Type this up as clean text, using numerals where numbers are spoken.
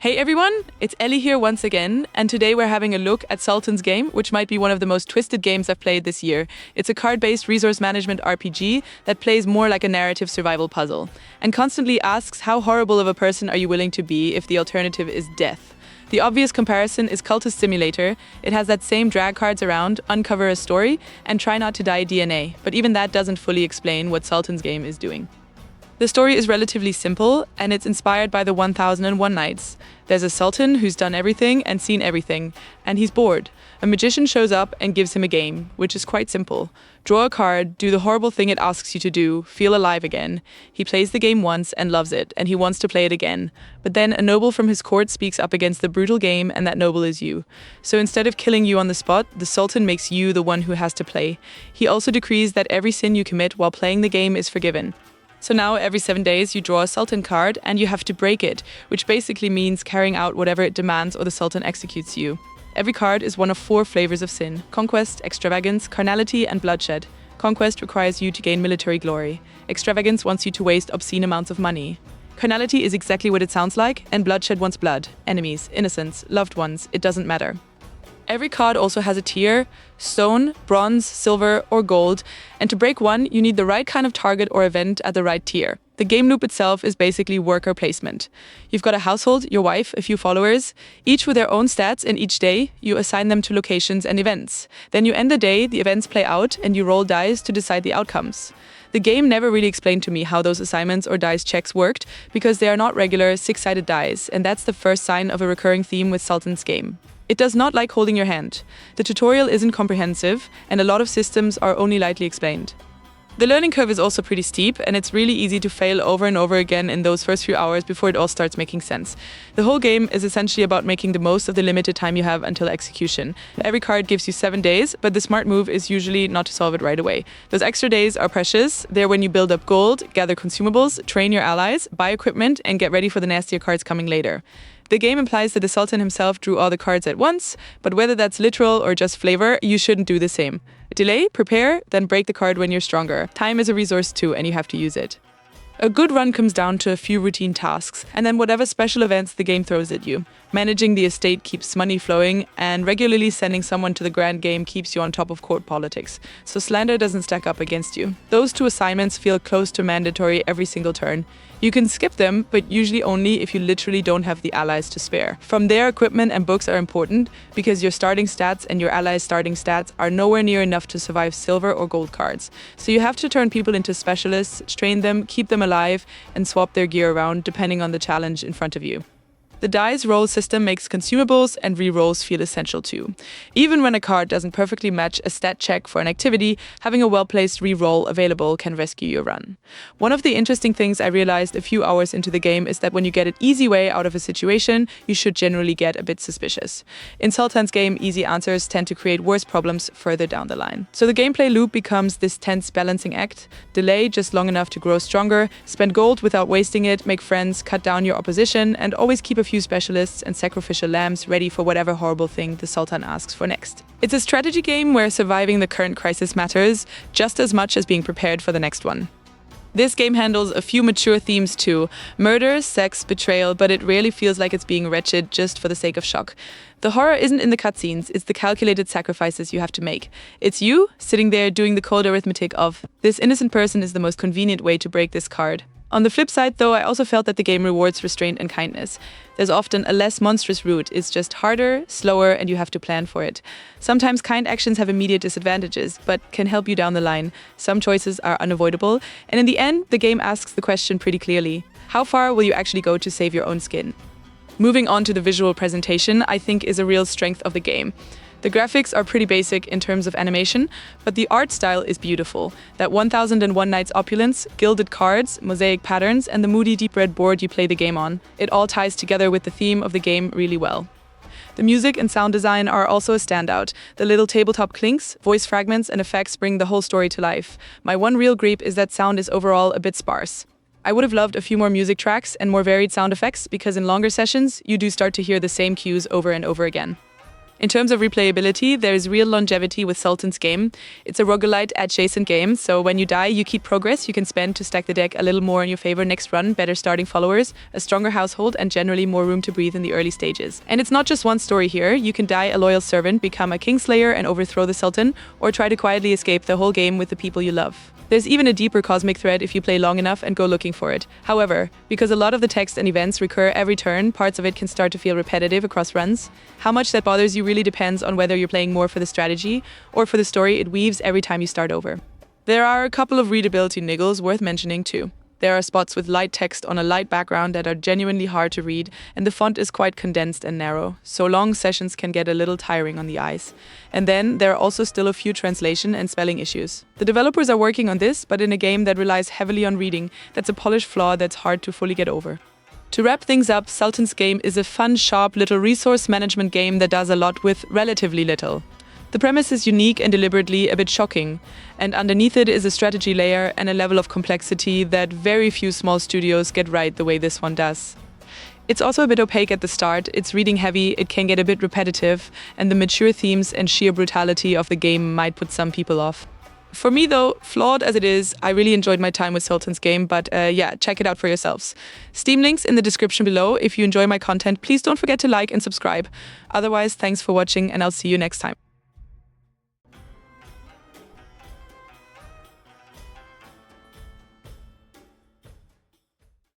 Hey everyone, it's Ellie here once again, and today we're having a look at Sultan's game, which might be one of the most twisted games I've played this year. It's a card-based resource management RPG that plays more like a narrative survival puzzle, and constantly asks how horrible of a person are you willing to be if the alternative is death. The obvious comparison is Cultist Simulator. It has that same drag cards around, uncover a story, and try not to die DNA, but even that doesn't fully explain what Sultan's game is doing. The story is relatively simple, and it's inspired by the 1001 Nights. There's a sultan who's done everything and seen everything, and he's bored. A magician shows up and gives him a game, which is quite simple. Draw a card, do the horrible thing it asks you to do, feel alive again. He plays the game once and loves it, and he wants to play it again. But then a noble from his court speaks up against the brutal game, and that noble is you. So instead of killing you on the spot, the sultan makes you the one who has to play. He also decrees that every sin you commit while playing the game is forgiven. So now every 7 days you draw a Sultan card and you have to break it, which basically means carrying out whatever it demands or the Sultan executes you. Every card is one of 4 flavors of sin: conquest, extravagance, carnality, and bloodshed. Conquest requires you to gain military glory. Extravagance wants you to waste obscene amounts of money. Carnality is exactly what it sounds like, and bloodshed wants blood, enemies, innocents, loved ones, it doesn't matter. Every card also has a tier: stone, bronze, silver, or gold, and to break one, you need the right kind of target or event at the right tier. The game loop itself is basically worker placement. You've got a household, your wife, a few followers, each with their own stats, and each day, you assign them to locations and events. Then you end the day, the events play out, and you roll dice to decide the outcomes. The game never really explained to me how those assignments or dice checks worked, because they are not regular, 6-sided dice, and that's the first sign of a recurring theme with Sultan's game. It does not like holding your hand. The tutorial isn't comprehensive, and a lot of systems are only lightly explained. The learning curve is also pretty steep, and it's really easy to fail over and over again in those first few hours before it all starts making sense. The whole game is essentially about making the most of the limited time you have until execution. Every card gives you 7 days, but the smart move is usually not to solve it right away. Those extra days are precious. They're when you build up gold, gather consumables, train your allies, buy equipment, and get ready for the nastier cards coming later. The game implies that the Sultan himself drew all the cards at once, but whether that's literal or just flavor, you shouldn't do the same. Delay, prepare, then break the card when you're stronger. Time is a resource too, and you have to use it. A good run comes down to a few routine tasks, and then whatever special events the game throws at you. Managing the estate keeps money flowing, and regularly sending someone to the grand game keeps you on top of court politics, so slander doesn't stack up against you. Those 2 assignments feel close to mandatory every single turn. You can skip them, but usually only if you literally don't have the allies to spare. From there, equipment and books are important, because your starting stats and your allies' starting stats are nowhere near enough to survive silver or gold cards. So you have to turn people into specialists, train them, keep them alive, and swap their gear around depending on the challenge in front of you. The dice roll system makes consumables and re-rolls feel essential too. Even when a card doesn't perfectly match a stat check for an activity, having a well-placed re-roll available can rescue your run. One of the interesting things I realized a few hours into the game is that when you get an easy way out of a situation, you should generally get a bit suspicious. In Sultan's game, easy answers tend to create worse problems further down the line. So the gameplay loop becomes this tense balancing act: delay just long enough to grow stronger, spend gold without wasting it, make friends, cut down your opposition, and always keep a few specialists and sacrificial lambs ready for whatever horrible thing the Sultan asks for next. It's a strategy game where surviving the current crisis matters just as much as being prepared for the next one. This game handles a few mature themes too: murder, sex, betrayal, but it rarely feels like it's being wretched just for the sake of shock. The horror isn't in the cutscenes, it's the calculated sacrifices you have to make. It's you sitting there doing the cold arithmetic of, this innocent person is the most convenient way to break this card. On the flip side, though, I also felt that the game rewards restraint and kindness. There's often a less monstrous route. It's just harder, slower, and you have to plan for it. Sometimes kind actions have immediate disadvantages, but can help you down the line. Some choices are unavoidable, and in the end, the game asks the question pretty clearly: how far will you actually go to save your own skin? Moving on to the visual presentation, I think is a real strength of the game. The graphics are pretty basic in terms of animation, but the art style is beautiful. That 1001 Nights opulence, gilded cards, mosaic patterns, and the moody deep red board you play the game on, it all ties together with the theme of the game really well. The music and sound design are also a standout. The little tabletop clinks, voice fragments, and effects bring the whole story to life. My one real gripe is that sound is overall a bit sparse. I would have loved a few more music tracks and more varied sound effects, because in longer sessions, you do start to hear the same cues over and over again. In terms of replayability, there is real longevity with Sultan's game. It's a roguelite adjacent game, so when you die, you keep progress you can spend to stack the deck a little more in your favor next run, better starting followers, a stronger household, and generally more room to breathe in the early stages. And it's not just one story here. You can die a loyal servant, become a kingslayer and overthrow the Sultan, or try to quietly escape the whole game with the people you love. There's even a deeper cosmic thread if you play long enough and go looking for it. However, because a lot of the text and events recur every turn, parts of it can start to feel repetitive across runs. How much that bothers you really depends on whether you're playing more for the strategy or for the story it weaves every time you start over. There are a couple of readability niggles worth mentioning too. There are spots with light text on a light background that are genuinely hard to read, and the font is quite condensed and narrow, so long sessions can get a little tiring on the eyes. And then there are also still a few translation and spelling issues. The developers are working on this, but in a game that relies heavily on reading, that's a polished flaw that's hard to fully get over. To wrap things up, Sultan's game is a fun, sharp little resource management game that does a lot with relatively little. The premise is unique and deliberately a bit shocking, and underneath it is a strategy layer and a level of complexity that very few small studios get right the way this one does. It's also a bit opaque at the start, it's reading heavy, it can get a bit repetitive, and the mature themes and sheer brutality of the game might put some people off. For me though, flawed as it is, I really enjoyed my time with Sultan's game, but yeah, check it out for yourselves. Steam links in the description below. If you enjoy my content, please don't forget to like and subscribe. Otherwise, thanks for watching and I'll see you next time.